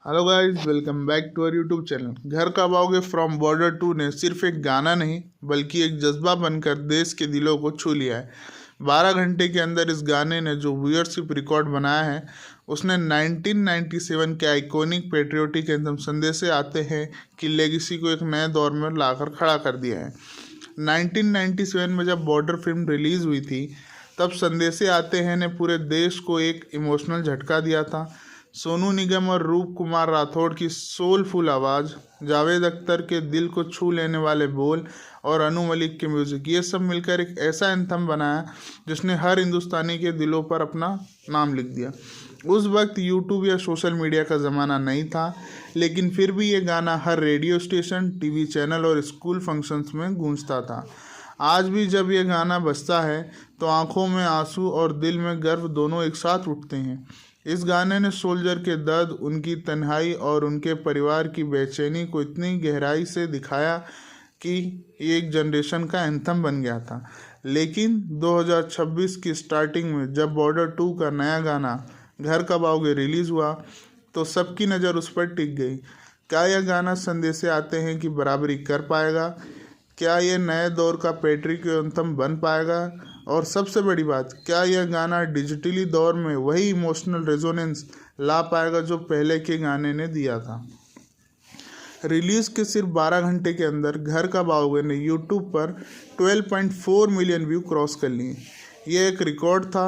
Hello guys, welcome back to our YouTube channel. घर कब आओगे फ्रॉम बॉर्डर टू ने सिर्फ एक गाना नहीं बल्कि एक जज्बा बनकर देश के दिलों को छू लिया है। 12 घंटे के अंदर इस गाने ने जो व्यूअरशिप रिकॉर्ड बनाया है उसने 1997 के आइकॉनिक पेट्रियोटिक एंथम संदेशे आते हैं कि लेगेसी को एक नए दौर में लाकर खड़ा कर दिया है। 1997 में जब बॉर्डर फिल्म रिलीज़ हुई थी तब संदेशे आते हैं ने पूरे देश को एक इमोशनल झटका दिया था। सोनू निगम और रूप कुमार राठौड़ की सोलफुल आवाज़, जावेद अख्तर के दिल को छू लेने वाले बोल और अनु मलिक के म्यूज़िक, ये सब मिलकर एक ऐसा एंथम बनाया जिसने हर हिंदुस्तानी के दिलों पर अपना नाम लिख दिया। उस वक्त यूट्यूब या सोशल मीडिया का ज़माना नहीं था, लेकिन फिर भी ये गाना हर रेडियो स्टेशन, टीवी चैनल और स्कूल फंक्शंस में गूंजता था। आज भी जब ये गाना बजता है तो आंखों में आंसू और दिल में गर्व दोनों एक साथ उठते हैं। इस गाने ने सोल्जर के दर्द, उनकी तन्हाई और उनके परिवार की बेचैनी को इतनी गहराई से दिखाया कि ये एक जनरेशन का एंथम बन गया था। लेकिन 2026 की स्टार्टिंग में जब बॉर्डर 2 का नया गाना घर कब आओगे रिलीज़ हुआ तो सबकी नज़र उस पर टिक गई। क्या यह गाना संदेशे आते हैं कि बराबरी कर पाएगा? क्या ये नए दौर का पैट्रिक एंथम बन पाएगा? और सबसे बड़ी बात, क्या यह गाना डिजिटली दौर में वही इमोशनल रेजोनेंस ला पाएगा जो पहले के गाने ने दिया था? रिलीज़ के सिर्फ 12 घंटे के अंदर घर कब आओगे ने यूट्यूब पर 12.4 मिलियन व्यू क्रॉस कर लिए। यह एक रिकॉर्ड था,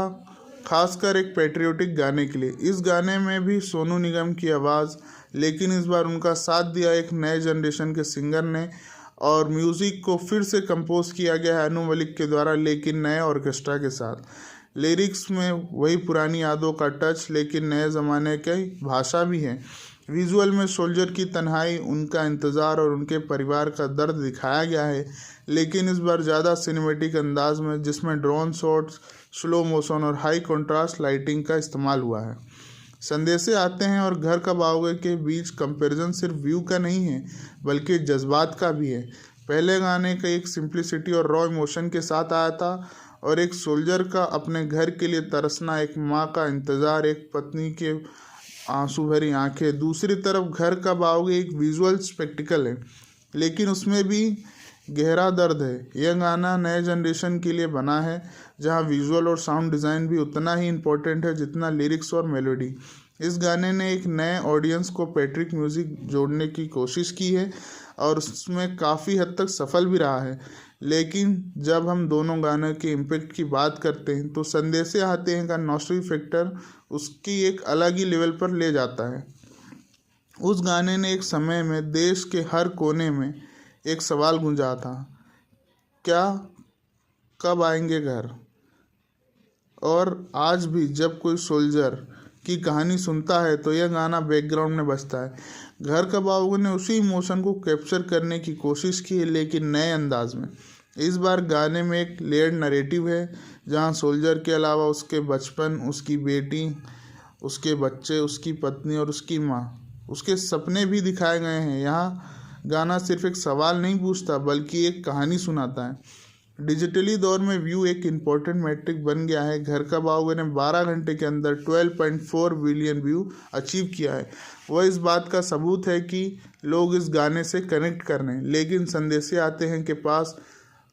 खासकर एक पैट्रियोटिक गाने के लिए। इस गाने में भी सोनू निगम की आवाज़, लेकिन इस बार उनका साथ दिया एक नए जनरेशन के सिंगर ने, और म्यूज़िक को फिर से कंपोज किया गया है अनु मलिक के द्वारा, लेकिन नए ऑर्केस्ट्रा के साथ। लिरिक्स में वही पुरानी यादों का टच, लेकिन नए ज़माने की भाषा भी है। विजुअल में सोल्जर की तन्हाई, उनका इंतज़ार और उनके परिवार का दर्द दिखाया गया है, लेकिन इस बार ज़्यादा सिनेमेटिक अंदाज में, जिसमें ड्रोन शॉट्स, स्लो मोशन और हाई कंट्रास्ट लाइटिंग का इस्तेमाल हुआ है। संदेशे आते हैं और घर कब आओगे के बीच कंपैरिजन सिर्फ व्यू का नहीं है बल्कि जज्बात का भी है। पहले गाने का एक सिंप्लिसिटी और रॉ इमोशन के साथ आया था, और एक सोल्जर का अपने घर के लिए तरसना, एक माँ का इंतज़ार, एक पत्नी के आंसू भरी आंखें। दूसरी तरफ घर कब आओगे एक विजुअल स्पेक्टिकल है, लेकिन उसमें भी गहरा दर्द है। यह गाना नए जनरेशन के लिए बना है, जहां विजुअल और साउंड डिज़ाइन भी उतना ही इम्पोर्टेंट है जितना लिरिक्स और मेलोडी। इस गाने ने एक नए ऑडियंस को पैट्रिक म्यूज़िक जोड़ने की कोशिश की है और उसमें काफ़ी हद तक सफल भी रहा है। लेकिन जब हम दोनों गानों के इम्पैक्ट की बात करते हैं तो संदेशे आते हैं का नॉस्टैल्जिया फैक्टर उसकी एक अलग ही लेवल पर ले जाता है। उस गाने ने एक समय में देश के हर कोने में एक सवाल गूंजा था, क्या कब आएंगे घर? और आज भी जब कोई सोल्जर की कहानी सुनता है तो यह गाना बैकग्राउंड में बजता है। घर कब आओगे ने उसी इमोशन को कैप्चर करने की कोशिश की है, लेकिन नए अंदाज में। इस बार गाने में एक लेयर्ड नैरेटिव है, जहां सोल्जर के अलावा उसके बचपन, उसकी बेटी, उसके बच्चे, उसकी पत्नी और उसकी माँ, उसके सपने भी दिखाए गए हैं। यहाँ गाना सिर्फ एक सवाल नहीं पूछता बल्कि एक कहानी सुनाता है। डिजिटली दौर में व्यू एक इम्पोर्टेंट मैट्रिक बन गया है। घर कब आओगे ने 12 घंटे के अंदर 12.4 बिलियन व्यू अचीव किया है। वह इस बात का सबूत है कि लोग इस गाने से कनेक्ट कर रहे हैं। लेकिन संदेशे आते हैं के पास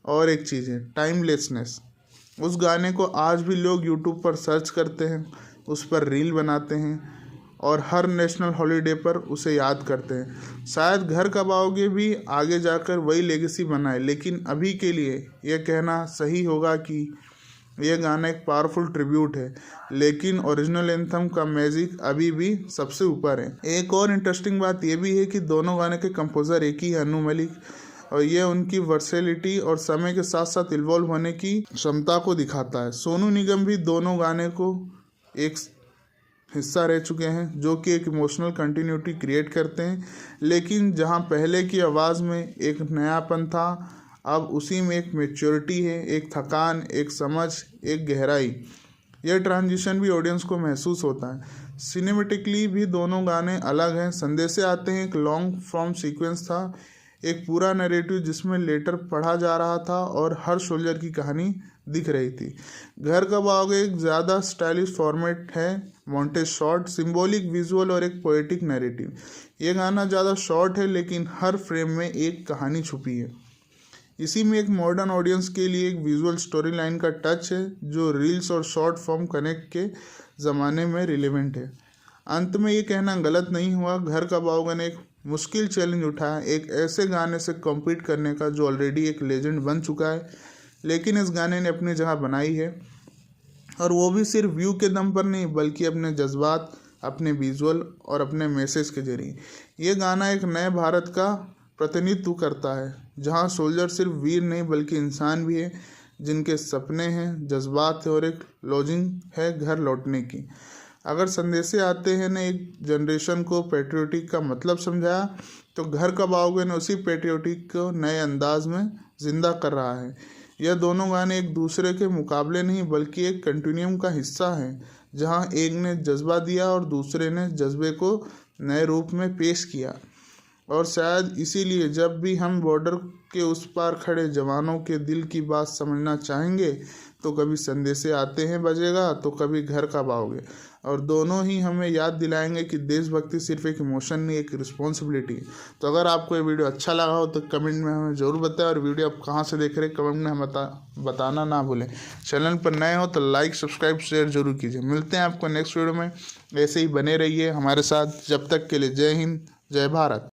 और एक चीज़ है, टाइमलेसनेस। उस गाने को आज भी लोग यूट्यूब पर सर्च करते हैं, उस पर रील बनाते हैं और हर नेशनल हॉलीडे पर उसे याद करते हैं। शायद घर कब आओगे भी आगे जाकर वही लेगेसी बनाए, लेकिन अभी के लिए यह कहना सही होगा कि यह गाना एक पावरफुल ट्रिब्यूट है, लेकिन ओरिजिनल एंथम का मैजिक अभी भी सबसे ऊपर है। एक और इंटरेस्टिंग बात यह भी है कि दोनों गाने के कंपोज़र एक ही है, अनु मलिक, और यह उनकी वर्सेलिटी और समय के साथ साथ इन्वॉल्व होने की क्षमता को दिखाता है। सोनू निगम भी दोनों गाने को एक हिस्सा रह चुके हैं, जो कि एक इमोशनल कंटिन्यूटी क्रिएट करते हैं। लेकिन जहां पहले की आवाज़ में एक नयापन था, अब उसी में एक मैच्योरिटी है, एक थकान, एक समझ, एक गहराई। यह ट्रांजिशन भी ऑडियंस को महसूस होता है। सिनेमेटिकली भी दोनों गाने अलग हैं। संदेशे आते हैं एक लॉन्ग फॉर्म सीक्वेंस था, एक पूरा नैरेटिव जिसमें लेटर पढ़ा जा रहा था और हर सोल्जर की कहानी दिख रही थी। घर कब आओगे एक ज़्यादा स्टाइलिश फॉर्मेट है, मॉन्टेज शॉट, सिंबॉलिक विजुअल और एक पोएटिक नैरेटिव। ये गाना ज़्यादा शॉर्ट है लेकिन हर फ्रेम में एक कहानी छुपी है। इसी में एक मॉडर्न ऑडियंस के लिए एक विजुअल स्टोरी लाइन का टच है जो रील्स और शॉर्ट फॉर्म कनेक्ट के ज़माने में रिलेवेंट है। अंत में ये कहना गलत नहीं हुआ, घर कब आओगे ने एक मुश्किल चैलेंज उठाया, एक ऐसे गाने से कॉम्पीट करने का जो ऑलरेडी एक लेजेंड बन चुका है, लेकिन इस गाने ने अपनी जगह बनाई है, और वो भी सिर्फ व्यू के दम पर नहीं बल्कि अपने जज्बात, अपने विजुअल और अपने मैसेज के जरिए। ये गाना एक नए भारत का प्रतिनिधित्व करता है जहाँ सोल्जर सिर्फ वीर नहीं बल्कि इंसान भी है, जिनके सपने हैं, जज्बात है और एक लॉजिंग है घर लौटने की। अगर संदेशे आते हैं ने एक जनरेशन को पेट्रियोटिक का मतलब समझाया, तो घर कब आओगे ने उसी पेट्रियोटिक को नए अंदाज में जिंदा कर रहा है। यह दोनों गाने एक दूसरे के मुकाबले नहीं बल्कि एक कंटिन्यूम का हिस्सा हैं, जहां एक ने जज्बा दिया और दूसरे ने जज्बे को नए रूप में पेश किया। और शायद इसीलिए जब भी हम बॉर्डर के उस पार खड़े जवानों के दिल की बात समझना चाहेंगे, तो कभी संदेशे आते हैं बजेगा, तो कभी घर कब आओगे, और दोनों ही हमें याद दिलाएंगे कि देशभक्ति सिर्फ एक इमोशन नहीं, एक रिस्पॉन्सिबिलिटी है। तो अगर आपको ये वीडियो अच्छा लगा हो तो कमेंट में हमें ज़रूर बताएं, और वीडियो आप कहाँ से देख रहे हैं कमेंट में हमें बताना ना भूलें। चैनल पर नए हो तो लाइक, सब्सक्राइब, शेयर जरूर कीजिए। मिलते हैं आपको नेक्स्ट वीडियो में, ऐसे ही बने रहिए हमारे साथ। जब तक के लिए जय हिंद, जय भारत।